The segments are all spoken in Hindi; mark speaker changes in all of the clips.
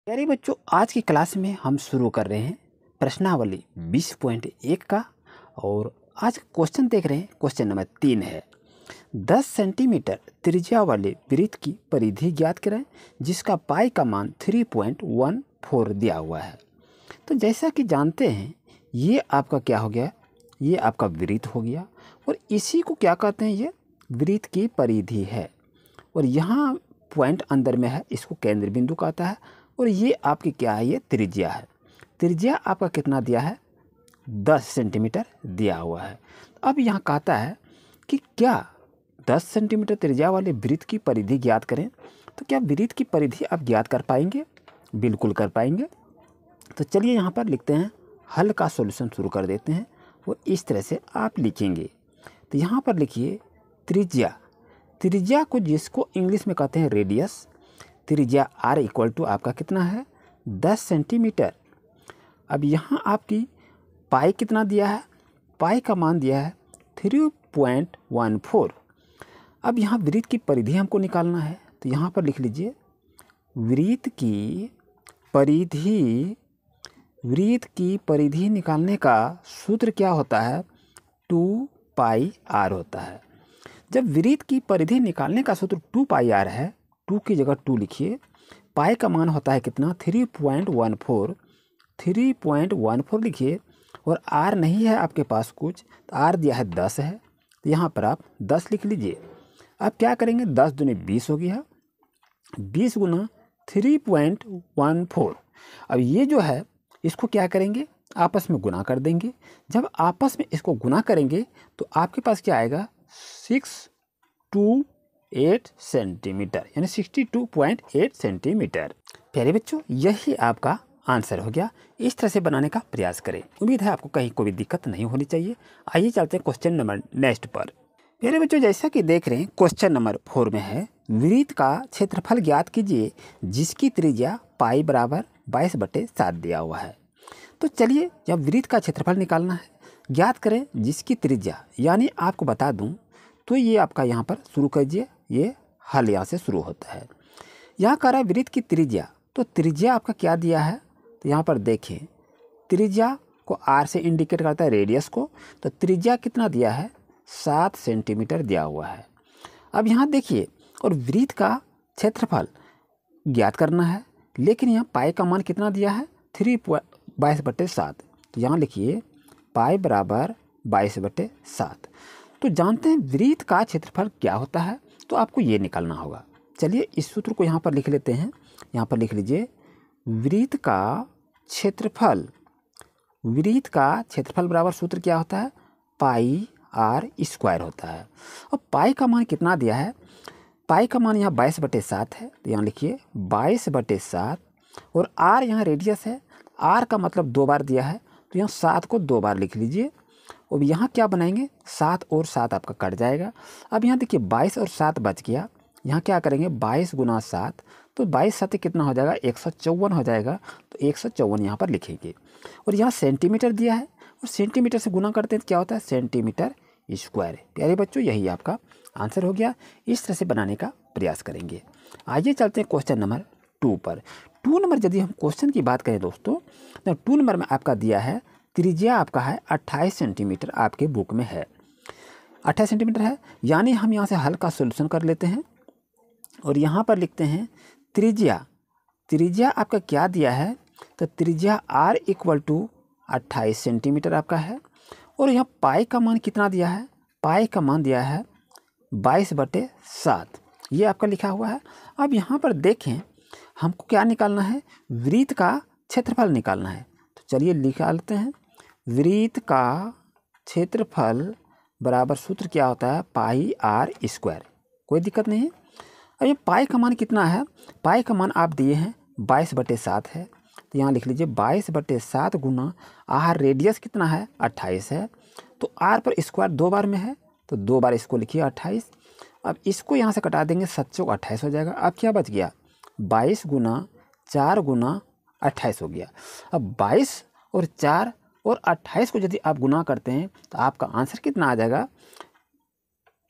Speaker 1: प्यारे बच्चों, आज की क्लास में हम शुरू कर रहे हैं प्रश्नावली 20.1 का। और आज क्वेश्चन देख रहे हैं, क्वेश्चन नंबर 3 है। 10 सेंटीमीटर त्रिज्या वाले वृत्त की परिधि ज्ञात करें जिसका पाई का मान 3.14 दिया हुआ है। तो जैसा कि जानते हैं, ये आपका क्या हो गया, ये आपका वृत्त हो गया और इसी को क्या कहते हैं, ये वृत्त की परिधि है। और यहाँ पॉइंट अंदर में है, इसको केंद्र बिंदु कहता है। और ये आपकी क्या है, ये त्रिज्या है। त्रिज्या आपका कितना दिया है, 10 सेंटीमीटर दिया हुआ है। अब यहाँ कहता है कि क्या 10 सेंटीमीटर त्रिज्या वाले वृत्त की परिधि ज्ञात करें। तो क्या वृत्त की परिधि आप ज्ञात कर पाएंगे? बिल्कुल कर पाएंगे। तो चलिए यहाँ पर लिखते हैं, हल का सॉल्यूशन शुरू कर देते हैं। वो इस तरह से आप लिखेंगे। तो यहाँ पर लिखिए त्रिज्या। त्रिज्या को जिसको इंग्लिश में कहते हैं रेडियस, त्रिज्या r इक्वल टू आपका कितना है, 10 सेंटीमीटर। अब यहाँ आपकी पाई कितना दिया है, पाई का मान दिया है 3.14। अब यहाँ वृत्त की परिधि हमको निकालना है। तो यहाँ पर लिख लीजिए वृत्त की परिधि निकालने का सूत्र क्या होता है, 2πr होता है। जब वृत्त की परिधि निकालने का सूत्र 2πr है, 2 की जगह 2 लिखिए। पाई का मान होता है कितना, 3.14 लिखिए। और r नहीं है आपके पास कुछ, तो r दिया है 10 है, तो यहाँ पर आप 10 लिख लीजिए। अब क्या करेंगे, 10 दूनी 20 हो गया, 20 गुना 3.14। अब ये जो है इसको क्या करेंगे, आपस में गुना कर देंगे। जब आपस में इसको गुना करेंगे तो आपके पास क्या आएगा, 628 सेंटीमीटर, यानी 62.8 सेंटीमीटर। प्यारे बच्चों, यही आपका आंसर हो गया। इस तरह से बनाने का प्रयास करें। उम्मीद है आपको कहीं कोई दिक्कत नहीं होनी चाहिए। आइए चलते हैं क्वेश्चन नंबर नेक्स्ट पर। प्यारे बच्चों, जैसा कि देख रहे हैं, क्वेश्चन नंबर 4 में है, वृत्त का क्षेत्रफल ज्ञात कीजिए जिसकी त्रिज्या पाई बराबर 22/7 दिया हुआ है। तो चलिए, जब वृत्त का क्षेत्रफल निकालना है, ज्ञात करें जिसकी त्रिज्या, यानी आपको बता दूं तो ये आपका यहाँ पर शुरू कीजिए। ये हल यहाँ से शुरू होता है। यहाँ कह रहा है वृत्त की त्रिज्या, तो त्रिज्या आपका क्या दिया है, तो यहाँ पर देखें, त्रिज्या को r से इंडिकेट करता है रेडियस को। तो त्रिज्या कितना दिया है, 7 सेंटीमीटर दिया हुआ है। अब यहाँ देखिए, और वृत्त का क्षेत्रफल ज्ञात करना है, लेकिन यहाँ पाई का मान कितना दिया है, 22/7। तो यहाँ लिखिए पाई बराबर 22/7। तो जानते हैं वृत्त का क्षेत्रफल क्या होता है, तो आपको ये निकालना होगा। चलिए इस सूत्र को यहाँ पर लिख लेते हैं। यहाँ पर लिख लीजिए वृत्त का क्षेत्रफल बराबर सूत्र क्या होता है, पाई r स्क्वायर होता है। और पाई का मान कितना दिया है, पाई का मान यहाँ 22/7 है। तो यहाँ लिखिए 22/7। और r यहाँ रेडियस है, r का मतलब 2 बार दिया है, तो यहाँ 7 को 2 बार लिख लीजिए। और यहाँ क्या बनाएंगे, 7 और 7 आपका कट जाएगा। अब यहाँ देखिए 22 और 7 बच गया। यहाँ क्या करेंगे, 22 गुना 7, तो 22 7 कितना हो जाएगा, 154 हो जाएगा। तो 154 यहाँ पर लिखेंगे। और यहाँ सेंटीमीटर दिया है, और सेंटीमीटर से गुना करते हैं तो क्या होता है, सेंटीमीटर स्क्वायर। प्यारे बच्चों, यही आपका आंसर हो गया। इस तरह से बनाने का प्रयास करेंगे। आइए चलते हैं क्वेश्चन नंबर 2 पर। 2 नंबर यदि हम क्वेश्चन की बात करें दोस्तों, तो 2 नंबर में आपका दिया है त्रिज्या आपका है 28 सेंटीमीटर, आपके बुक में है 28 सेंटीमीटर है। यानी हम यहाँ से हल का सोल्यूशन कर लेते हैं। और यहाँ पर लिखते हैं त्रिज्या आपका क्या दिया है, तो त्रिज्या r इक्वल टू 28 सेंटीमीटर आपका है। और यहाँ पाई का मान कितना दिया है, पाई का मान दिया है 22/7, ये आपका लिखा हुआ है। अब यहाँ पर देखें, हमको क्या निकालना है, वृत्त का क्षेत्रफल निकालना है। तो चलिए निकालते हैं। वृत्त का क्षेत्रफल बराबर सूत्र क्या होता है, पाई r स्क्वायर। कोई दिक्कत नहीं है। अब ये पाई का मान कितना है, पाई का मान आप दिए हैं 22/7 है। तो यहाँ लिख लीजिए 22/7 गुना r रेडियस कितना है, 28 है। तो r पर स्क्वायर 2 बार में है, तो 2 बार इसको लिखिए 28। अब इसको यहाँ से कटा देंगे, 7 चौक 28 हो जाएगा। अब क्या बच गया, 22 गुना 4 गुना 28 हो गया। अब 22 और 4 और 28 को यदि आप गुना करते हैं तो आपका आंसर कितना आ जाएगा,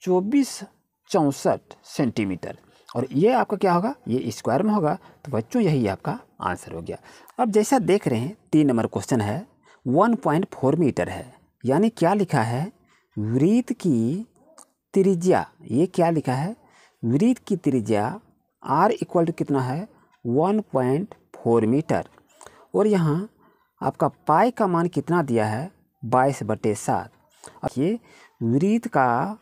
Speaker 1: 2464 सेंटीमीटर। और ये आपका क्या होगा, ये स्क्वायर में होगा। तो बच्चों यही आपका आंसर हो गया। अब जैसा देख रहे हैं 3 नंबर क्वेश्चन है, 1.4 मीटर है, यानी क्या लिखा है, वृत्त की त्रिज्या, ये क्या लिखा है, वृत्त की त्रिज्या r इक्वल टू कितना है, 1.4 मीटर। और यहाँ आपका पाई का मान कितना दिया है, 22/7। और ये वृत्त का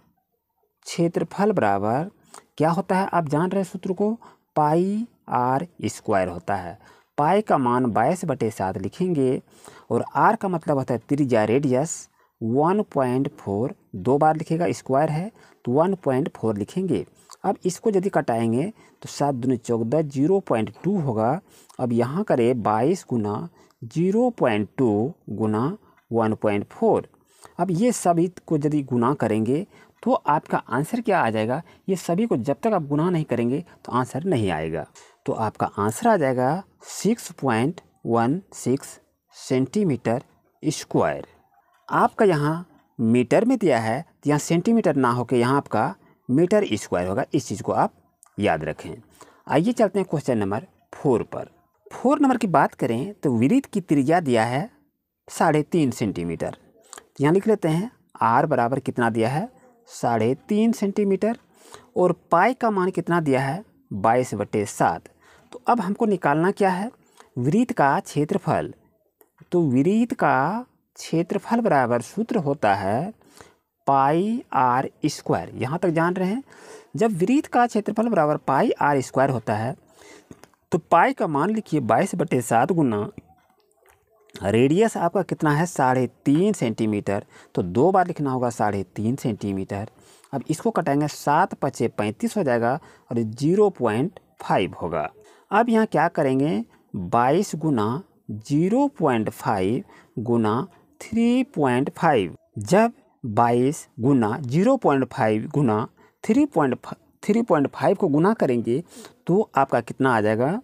Speaker 1: क्षेत्रफल बराबर क्या होता है, आप जान रहे सूत्र को, पाई r स्क्वायर होता है। पाई का मान 22/7 लिखेंगे और r का मतलब होता है त्रिज्या, रेडियस 1.4, 2 बार लिखेगा, स्क्वायर है तो 1.4 लिखेंगे। अब इसको यदि कटाएंगे तो 7 दूनी 14, 0.2 होगा। अब यहाँ करें 22 गुना 0.2 गुना 1.4। अब ये सभी को यदि गुना करेंगे तो आपका आंसर क्या आ जाएगा, ये सभी को जब तक आप गुना नहीं करेंगे तो आंसर नहीं आएगा। तो आपका आंसर आ जाएगा 6.16 सेंटीमीटर स्क्वायर। आपका यहाँ मीटर में दिया है तो यहाँ सेंटीमीटर ना होकर यहाँ आपका मीटर स्क्वायर होगा, इस चीज़ को आप याद रखें। आइए चलते हैं क्वेश्चन नंबर 4 पर। 4 नंबर की बात करें तो वृत्त की त्रिज्या दिया है 3.5 सेंटीमीटर। तो यहाँ लिख लेते हैं r बराबर कितना दिया है, 3.5 सेंटीमीटर। और पाई का मान कितना दिया है, 22/7। तो अब हमको निकालना क्या है, वृत्त का क्षेत्रफल। तो वृत्त का क्षेत्रफल बराबर सूत्र होता है पाई r स्क्वायर। यहाँ तक जान रहे हैं, जब वृत्त का क्षेत्रफल बराबर पाई r स्क्वायर होता है तो पाई का मान लिखिए 22/7 गुना रेडियस आपका कितना है, 3.5 सेंटीमीटर। तो 2 बार लिखना होगा 3.5 सेंटीमीटर। अब इसको कटाएंगे, 7 × 5 = 35 हो जाएगा और 0.5 होगा। अब यहाँ क्या करेंगे, 22 गुना 0.5 गुना 3.5। जब 22 गुना 0.5 गुना 3.5 को गुना करेंगे तो आपका कितना आ जाएगा,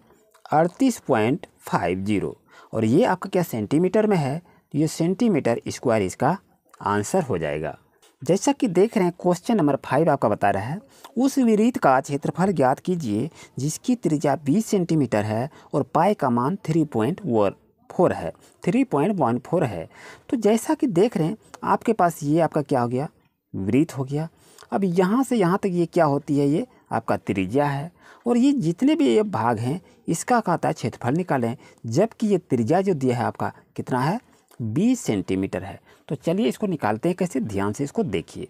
Speaker 1: 38.50। और ये आपका क्या सेंटीमीटर में है, तो ये सेंटीमीटर स्क्वायर इसका आंसर हो जाएगा। जैसा कि देख रहे हैं क्वेश्चन नंबर 5 आपका बता रहा है, उस वृत्त का क्षेत्रफल ज्ञात कीजिए जिसकी त्रिज्या 20 सेंटीमीटर है और पाई का मान 3.14 है। तो जैसा कि देख रहे हैं आपके पास ये आपका क्या हो गया, वृत्त हो गया। अब यहाँ से यहाँ तक ये क्या होती है, ये आपका त्रिज्या है। और ये जितने भी ये भाग हैं इसका कहता है क्षेत्रफल निकालें, जबकि ये त्रिज्या जो दिया है आपका कितना है, 20 सेंटीमीटर है। तो चलिए इसको निकालते हैं कैसे, ध्यान से इसको देखिए।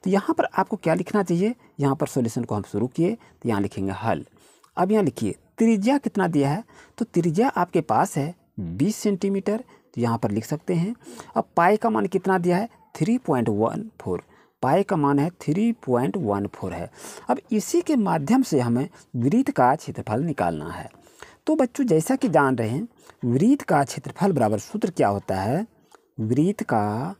Speaker 1: तो यहाँ पर आपको क्या लिखना चाहिए, यहाँ पर सॉल्यूशन को हम शुरू किए तो यहाँ लिखेंगे हल। अब यहाँ लिखिए त्रिज्या कितना दिया है, तो त्रिज्या आपके पास है 20 सेंटीमीटर, तो यहाँ पर लिख सकते हैं। अब पाई का मान कितना दिया है, 3.14। पाई का मान है 3.14 है। अब इसी के माध्यम से हमें वृत्त का क्षेत्रफल निकालना है। तो बच्चों जैसा कि जान रहे हैं, वृत्त का क्षेत्रफल बराबर सूत्र क्या होता है, वृत्त का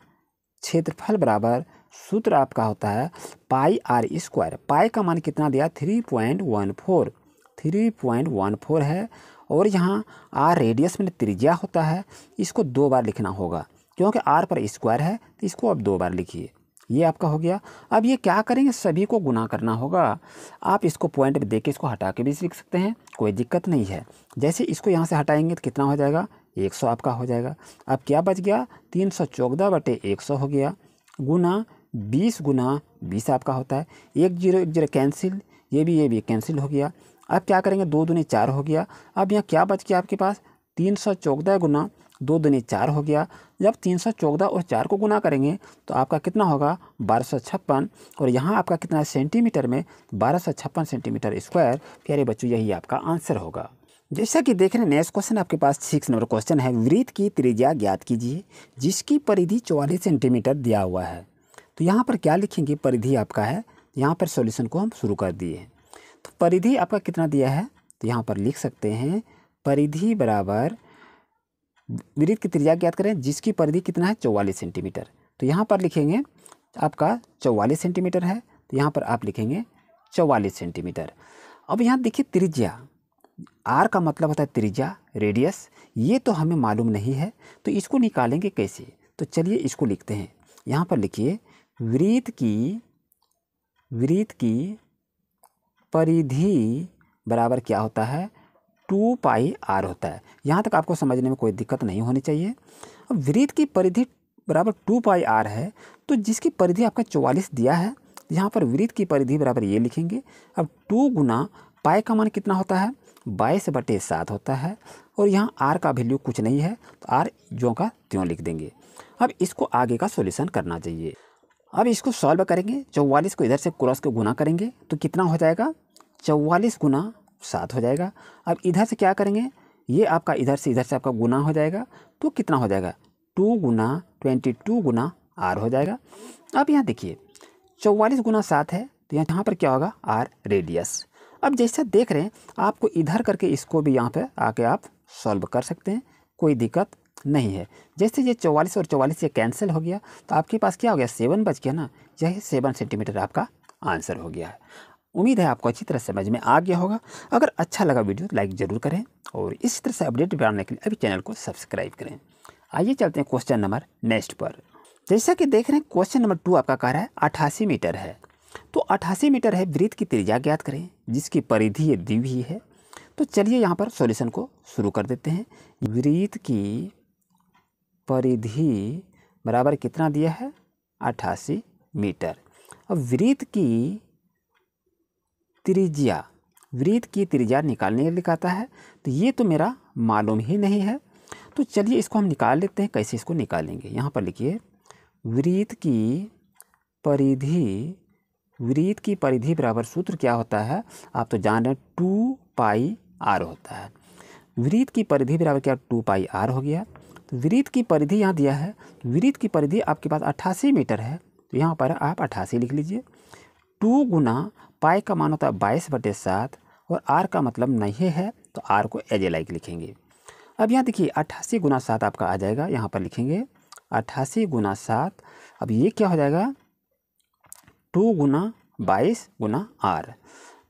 Speaker 1: क्षेत्रफल बराबर सूत्र आपका होता है पाई r स्क्वायर। पाई का मान कितना दिया, 3.14 है। और यहाँ r रेडियस में त्रिज्या होता है, इसको 2 बार लिखना होगा क्योंकि r पर स्क्वायर है, तो इसको अब 2 बार लिखिए। ये आपका हो गया। अब ये क्या करेंगे, सभी को गुना करना होगा। आप इसको पॉइंट पे देके इसको हटा के भी लिख सकते हैं, कोई दिक्कत नहीं है। जैसे इसको यहाँ से हटाएंगे तो कितना हो जाएगा, 100 आपका हो जाएगा। अब क्या बच गया, 314/100 हो गया, गुना 20 गुना 20 आपका होता है। 1 0 कैंसिल, ये भी कैंसिल हो गया। अब क्या करेंगे, 2 दूनी 4 हो गया। अब यहाँ क्या बच गया आपके पास, 314 गुना 2 दूनी 4 हो गया। जब 314 और 4 को गुना करेंगे तो आपका कितना होगा, 1256। और यहाँ आपका कितना है सेंटीमीटर में, 1256 सेंटीमीटर स्क्वायर। प्यारे बच्चों यही आपका आंसर होगा। जैसा कि देख रहे हैं नेक्स्ट क्वेश्चन आपके पास 6 नंबर क्वेश्चन है, वृत्त की त्रिज्या ज्ञात कीजिए जिसकी परिधि 44 सेंटीमीटर दिया हुआ है। तो यहाँ पर क्या लिखेंगे, परिधि आपका है, यहाँ पर सॉल्यूशन को हम शुरू कर दिए हैं। तो परिधि आपका कितना दिया है, तो यहाँ पर लिख सकते हैं परिधि बराबर वृत्त की त्रिज्या ज्ञात करें जिसकी परिधि कितना है, 44 सेंटीमीटर। तो यहाँ पर लिखेंगे आपका 44 सेंटीमीटर है, तो यहाँ पर आप लिखेंगे 44 सेंटीमीटर। अब यहाँ देखिए त्रिज्या, आर का मतलब होता है त्रिज्या, रेडियस, ये तो हमें मालूम नहीं है, तो इसको निकालेंगे कैसे। तो चलिए इसको लिखते हैं। यहाँ पर लिखिए वृत्त की परिधि बराबर क्या होता है, 2 पाई आर होता है। यहाँ तक आपको समझने में कोई दिक्कत नहीं होनी चाहिए। अब वृत्त की परिधि बराबर 2 पाई आर है, तो जिसकी परिधि आपका 44 दिया है, यहाँ पर वृत्त की परिधि बराबर ये लिखेंगे। अब 2 गुना पाई का मान कितना होता है, 22/7 होता है, और यहाँ आर का वैल्यू कुछ नहीं है, तो आर ज्यों का त्यों लिख देंगे। अब इसको आगे का सॉल्यूशन करना चाहिए। अब इसको सॉल्व करेंगे, 44 को इधर से क्रॉस को गुना करेंगे तो कितना हो जाएगा, 44 गुना 7 हो जाएगा। अब इधर से क्या करेंगे, ये आपका इधर से आपका गुना हो जाएगा, तो कितना हो जाएगा, 2 गुना 22 गुना आर हो जाएगा। अब यहाँ देखिए 44 गुना 7 है, तो यहाँ पर क्या होगा, आर रेडियस। अब जैसा देख रहे हैं आपको इधर करके इसको भी यहाँ पे आके आप सॉल्व कर सकते हैं, कोई दिक्कत नहीं है। जैसे ये 44 और 44 ये कैंसिल हो गया, तो आपके पास क्या हो गया, 7 बच गया ना, यही 7 सेंटीमीटर आपका आंसर हो गया है। उम्मीद है आपको अच्छी तरह समझ में आ गया होगा। अगर अच्छा लगा वीडियो लाइक ज़रूर करें, और इस तरह से अपडेट पाने के लिए अभी चैनल को सब्सक्राइब करें। आइए चलते हैं क्वेश्चन नंबर नेक्स्ट पर। जैसा कि देख रहे हैं क्वेश्चन नंबर 2 आपका कह रहा है 88 मीटर है। तो 88 मीटर है, वृत्त की त्रिज्या ज्ञात करें जिसकी परिधि ये दी हुई है। तो चलिए यहाँ पर सॉल्यूशन को शुरू कर देते हैं। वृत्त की परिधि बराबर कितना दिया है, 88 मीटर। अब वृत्त की त्रिज्या निकालने के लिए कहता है, तो ये तो मेरा मालूम ही नहीं है, तो चलिए इसको हम निकाल लेते हैं। कैसे इसको निकालेंगे, यहाँ पर लिखिए वृत्त की परिधि बराबर सूत्र क्या होता है, आप तो जान रहे हैं 2 पाई आर होता है। वृत्त की परिधि बराबर क्या, 2 पाई आर हो गया। तो वृत्त की परिधि यहाँ दिया है, वृत्त की परिधि आपके पास 88 मीटर है, तो यहाँ पर आप 88 लिख लीजिए। 2 गुना पाई का मान होता है 22/7, और आर का मतलब नहीं है, तो आर को एज ए लाइक लिखेंगे। अब यहाँ देखिए 88 गुना 7 आपका आ जाएगा, यहाँ पर लिखेंगे 88 गुना 7। अब ये क्या हो जाएगा, 2 गुना 22 गुना आर।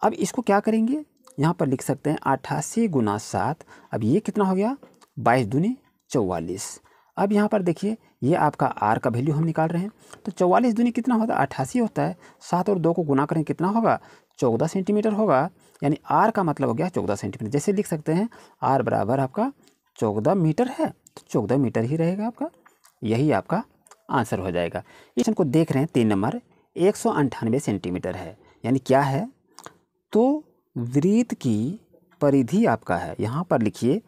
Speaker 1: अब इसको क्या करेंगे, यहाँ पर लिख सकते हैं 88 गुना 7। अब ये कितना हो गया, 22 दूनी 44। अब यहाँ पर देखिए ये आपका आर का वैल्यू हम निकाल रहे हैं, तो 44 दूनी कितना होता है, 88 होता है। 7 और 2 को गुना करें कितना होगा, 14 सेंटीमीटर होगा, यानी आर का मतलब हो गया 14 सेंटीमीटर। जैसे लिख सकते हैं आर बराबर आपका 14 मीटर है, तो 14 मीटर ही रहेगा आपका, यही आपका आंसर हो जाएगा। इनको देख रहे हैं 3 नंबर 198 सेंटीमीटर है, यानी क्या है, तो वृत्त की परिधि आपका है, यहाँ पर लिखिए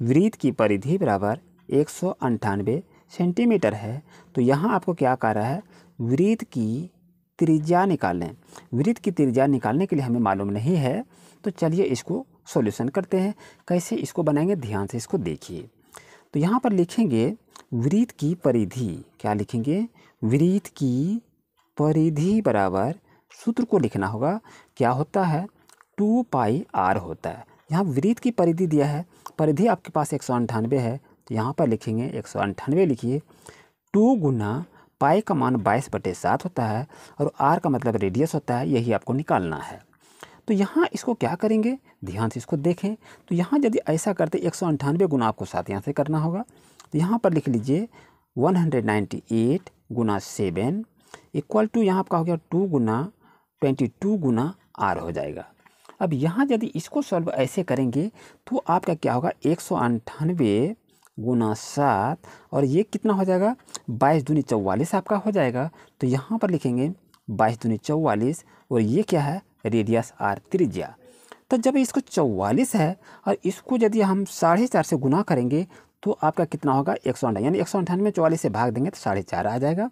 Speaker 1: वृत्त की परिधि बराबर 198 सेंटीमीटर है। तो यहाँ आपको क्या कह रहा है, वृत्त की त्रिज्या निकालें। वृत्त की त्रिज्या निकालने के लिए हमें मालूम नहीं है, तो चलिए इसको सॉल्यूशन करते हैं। कैसे इसको बनाएंगे, ध्यान से इसको देखिए। तो यहाँ पर लिखेंगे वृत्त की परिधि, क्या लिखेंगे, वृत्त की परिधि बराबर सूत्र को लिखना होगा, क्या होता है, 2 पाई आर होता है। यहाँ वृत्त की परिधि दिया है, परिधि आपके पास 198 है, तो यहाँ पर लिखेंगे 198 लिखिए। 2 गुना पाई का मान 22/7 होता है, और आर का मतलब रेडियस होता है, यही आपको निकालना है। तो यहाँ इसको क्या करेंगे, ध्यान से इसको देखें। तो यहाँ यदि ऐसा करते 198 गुना आपको 7 यहाँ से करना होगा, तो यहाँ पर लिख लीजिए 198 गुना 7 इक्वल टू यहाँ आपका हो गया 2 गुना 22 गुना आर हो जाएगा। अब यहाँ यदि इसको सॉल्व ऐसे करेंगे तो आपका क्या होगा, 198 गुना 7, और ये कितना हो जाएगा, 22 दूनी 44 आपका हो जाएगा। तो यहाँ पर लिखेंगे 22 दूनी 44, और ये क्या है, रेडियस आर त्रिज्या। तो जब इसको 44 है और इसको यदि हम 4.5 से गुना करेंगे तो आपका कितना होगा, 198, यानी 198 44 से भाग देंगे तो 4.5 आ जाएगा।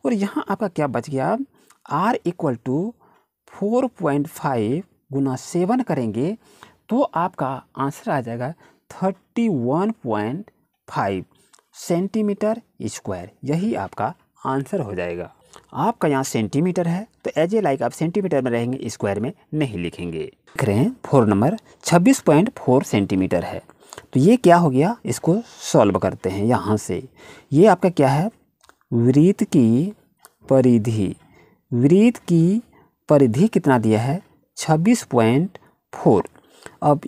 Speaker 1: और यहाँ आपका क्या बच गया, आर इक्वल टू 4.5 गुना 7 करेंगे तो आपका आंसर आ जाएगा 31.5 सेंटीमीटर स्क्वायर, यही आपका आंसर हो जाएगा। आपका यहाँ सेंटीमीटर है तो एज ए लाइक आप सेंटीमीटर में रहेंगे, स्क्वायर में नहीं लिखेंगे। देख रहे हैं 4 नंबर 26.4 सेंटीमीटर है। तो ये क्या हो गया, इसको सॉल्व करते हैं यहाँ से। ये आपका क्या है, वृत्त की परिधि कितना दिया है, 26.4। अब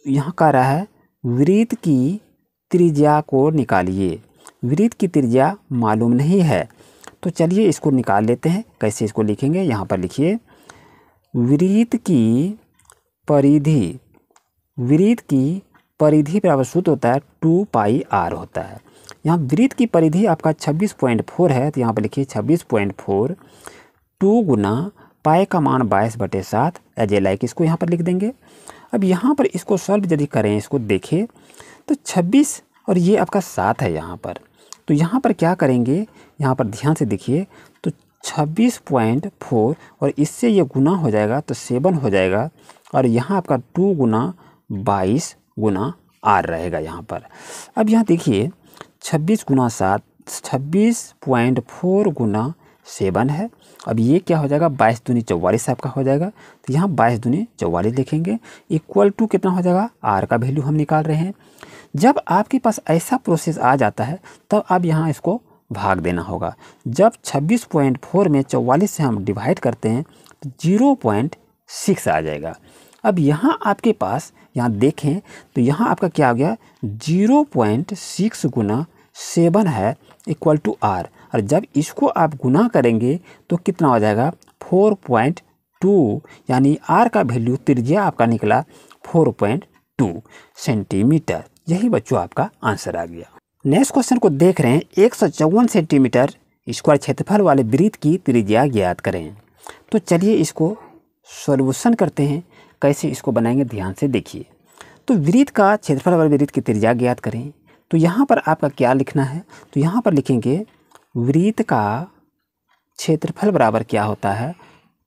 Speaker 1: यहाँ कह रहा है वृत्त की त्रिज्या को निकालिए। वृत्त की त्रिज्या मालूम नहीं है, तो चलिए इसको निकाल लेते हैं। कैसे इसको लिखेंगे, यहाँ पर लिखिए वृत्त की परिधि, वृत्त की परिधि बराबर सूत्र होता है 2πr होता है। यहाँ वृत्त की परिधि आपका 26.4 है, तो यहाँ पर लिखिए 26.4 2 गुना पाई का मान 22/7 एज ए लाइक, इसको यहाँ पर लिख देंगे। अब यहाँ पर इसको सॉल्व यदि करें, इसको देखें तो 26 और ये आपका 7 है यहाँ पर, तो यहाँ पर क्या करेंगे, यहाँ पर ध्यान से देखिए, तो 26.4 और इससे ये गुना हो जाएगा तो 7 हो जाएगा, और यहाँ आपका 2 गुना 22 गुना r रहेगा यहाँ पर। अब यहाँ देखिए 26 गुना 7 26.4 गुना 7 है। अब ये क्या हो जाएगा, 22 दूनी 44 आपका हो जाएगा, तो यहाँ 22 दूनी 44 लिखेंगे, इक्वल टू कितना हो जाएगा, r का वैल्यू हम निकाल रहे हैं। जब आपके पास ऐसा प्रोसेस आ जाता है तब आप यहाँ इसको भाग देना होगा। जब 26.4 में 44 से हम डिवाइड करते हैं तो 0.6 आ जाएगा। अब यहाँ आपके पास, यहाँ देखें तो यहाँ आपका क्या आ गया, 0.6 गुना 7 है इक्वल टू r, और जब इसको आप गुना करेंगे तो कितना हो जाएगा, 4.2, यानी r का वैल्यू त्रिज्या आपका निकला 4.2 सेंटीमीटर। यही बच्चों आपका आंसर आ गया। नेक्स्ट क्वेश्चन को देख रहे हैं, 154 सेंटीमीटर स्क्वायर क्षेत्रफल वाले वृत्त की त्रिज्या ज्ञात करें। तो चलिए इसको सॉल्यूशन करते हैं, कैसे इसको बनाएंगे ध्यान से देखिए। तो वृत्त का क्षेत्रफल वाले वृत्त की त्रिज्या ज्ञात करें, तो यहाँ पर आपका क्या लिखना है, तो यहाँ पर लिखेंगे वृत्त का क्षेत्रफल बराबर क्या होता है,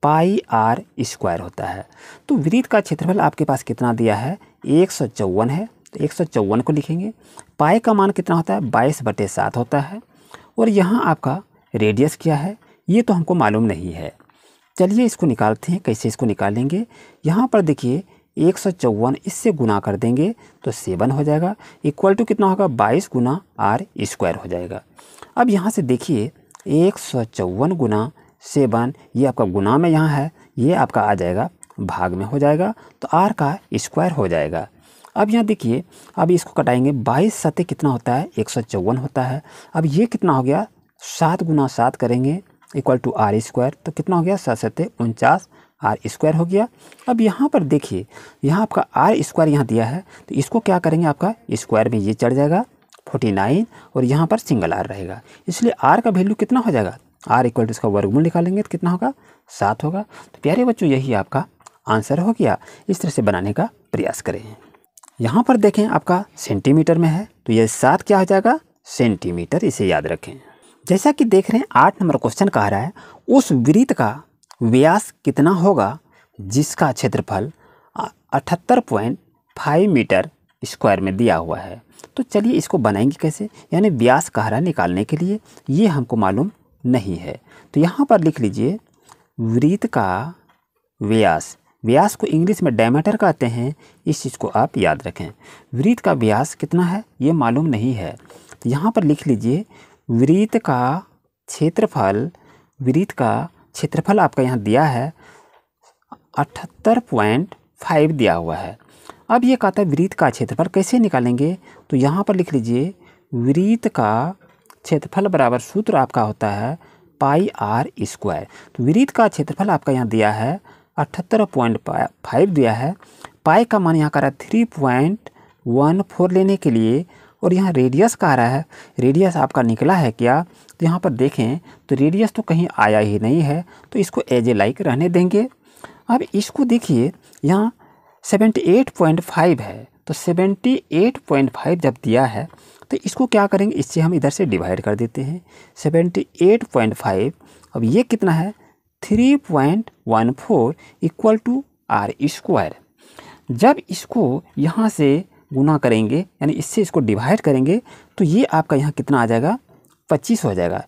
Speaker 1: πr² होता है। तो वृत्त का क्षेत्रफल आपके पास कितना दिया है, 154 है, तो 154 को लिखेंगे। पाई का मान कितना होता है, 22/7 होता है, और यहाँ आपका रेडियस क्या है ये तो हमको मालूम नहीं है। चलिए इसको निकालते हैं, कैसे इसको निकालेंगे। यहाँ पर देखिए 154 इससे गुना कर देंगे तो 7 हो जाएगा, इक्वल टू कितना होगा, 22 गुना r² हो जाएगा। अब यहाँ से देखिए 154 गुना 7, ये आपका गुना में यहाँ है, ये आपका आ जाएगा भाग में हो जाएगा, तो r का स्क्वायर हो जाएगा। अब यहाँ देखिए, अब इसको कटाएंगे, 22 सते कितना होता है, 154 होता है। अब ये कितना हो गया, 7 गुना 7 करेंगे इक्वल टू r², तो कितना हो गया, 7 सते 49 r² हो गया। अब यहाँ पर देखिए, यहाँ आपका r² यहाँ दिया है, तो इसको क्या करेंगे, आपका स्क्वायर में ये चढ़ जाएगा 49, और यहाँ पर सिंगल r रहेगा, इसलिए r का वैल्यू कितना हो जाएगा, r इक्वल टू इसका वर्गमूल निकालेंगे तो कितना होगा, 7 होगा। तो प्यारे बच्चों यही आपका आंसर हो गया। इस तरह से बनाने का प्रयास करें। यहाँ पर देखें आपका सेंटीमीटर में है, तो ये 7 क्या हो जाएगा, सेंटीमीटर, इसे याद रखें। जैसा कि देख रहे हैं 8 नंबर क्वेश्चन कह रहा है, उस वृत्त का व्यास कितना होगा जिसका क्षेत्रफल 78.5 मीटर स्क्वायर में दिया हुआ है। तो चलिए इसको बनाएंगे कैसे, यानी व्यास कह रहा है निकालने के लिए, ये हमको मालूम नहीं है। तो यहाँ पर लिख लीजिए वृत्त का व्यास, व्यास को इंग्लिश में डायमीटर कहते हैं, इस चीज़ को आप याद रखें। वृत्त का व्यास कितना है ये मालूम नहीं है, तो यहाँ पर लिख लीजिए वृत्त का क्षेत्रफल, वृत्त का क्षेत्रफल आपका यहाँ दिया है 78.5 दिया हुआ है। अब ये कहता है वृत्त का क्षेत्रफल कैसे निकालेंगे, तो यहाँ पर लिख लीजिए वृत्त का क्षेत्रफल बराबर सूत्र आपका होता है πr²। तो वृत्त का क्षेत्रफल आपका यहाँ दिया है 78.5 दिया है, पाई का मान यहाँ कर रहा है 3.14 लेने के लिए, और यहाँ रेडियस कह रहा है, रेडियस आपका निकला है क्या, तो यहाँ पर देखें तो रेडियस तो कहीं आया ही नहीं है, तो इसको एज ए लाइक रहने देंगे। अब इसको देखिए यहाँ 78.5 है, तो 78.5 जब दिया है तो इसको क्या करेंगे, इससे हम इधर से डिवाइड कर देते हैं 78.5। अब ये कितना है, 3.14 इक्वल टू r²। जब इसको यहाँ से गुना करेंगे, यानी इससे इसको डिवाइड करेंगे, तो ये आपका यहाँ कितना आ जाएगा, 25 हो जाएगा,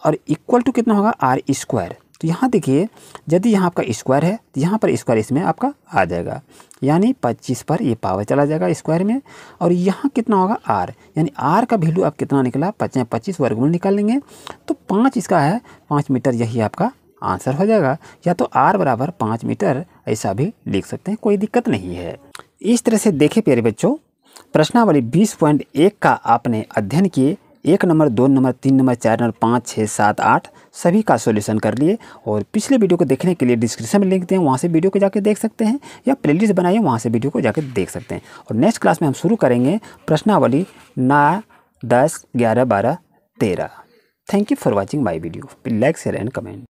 Speaker 1: और इक्वल टू कितना होगा, r²। तो यहाँ देखिए यदि यहाँ आपका स्क्वायर है तो यहाँ पर स्क्वायर इसमें आपका आ जाएगा, यानी 25 पर ये पावर चला जाएगा स्क्वायर में, और यहाँ कितना होगा r, यानी r का वैल्यू आप कितना निकला, 25 वर्गमूल निकाल लेंगे तो 5 इसका है 5 मीटर, यही आपका आंसर हो जाएगा। या तो r बराबर 5 मीटर ऐसा भी लिख सकते हैं, कोई दिक्कत नहीं है। इस तरह से देखें प्यारे बच्चों, प्रश्नावली 20.1 का आपने अध्ययन किए, 1 नंबर, 2 नंबर, 3 नंबर, 4 नंबर, 5, 6, 7, 8 सभी का सॉल्यूशन कर लिए। और पिछले वीडियो को देखने के लिए डिस्क्रिप्शन में लिंक दें, वहाँ से वीडियो को जाके देख सकते हैं, या प्लेलिस्ट बनाइए वहाँ से वीडियो को जाके देख सकते हैं। और नेक्स्ट क्लास में हम शुरू करेंगे प्रश्नावली 9, 10, 11, 12, 13। Thank you for watching my video. Like, share and comment.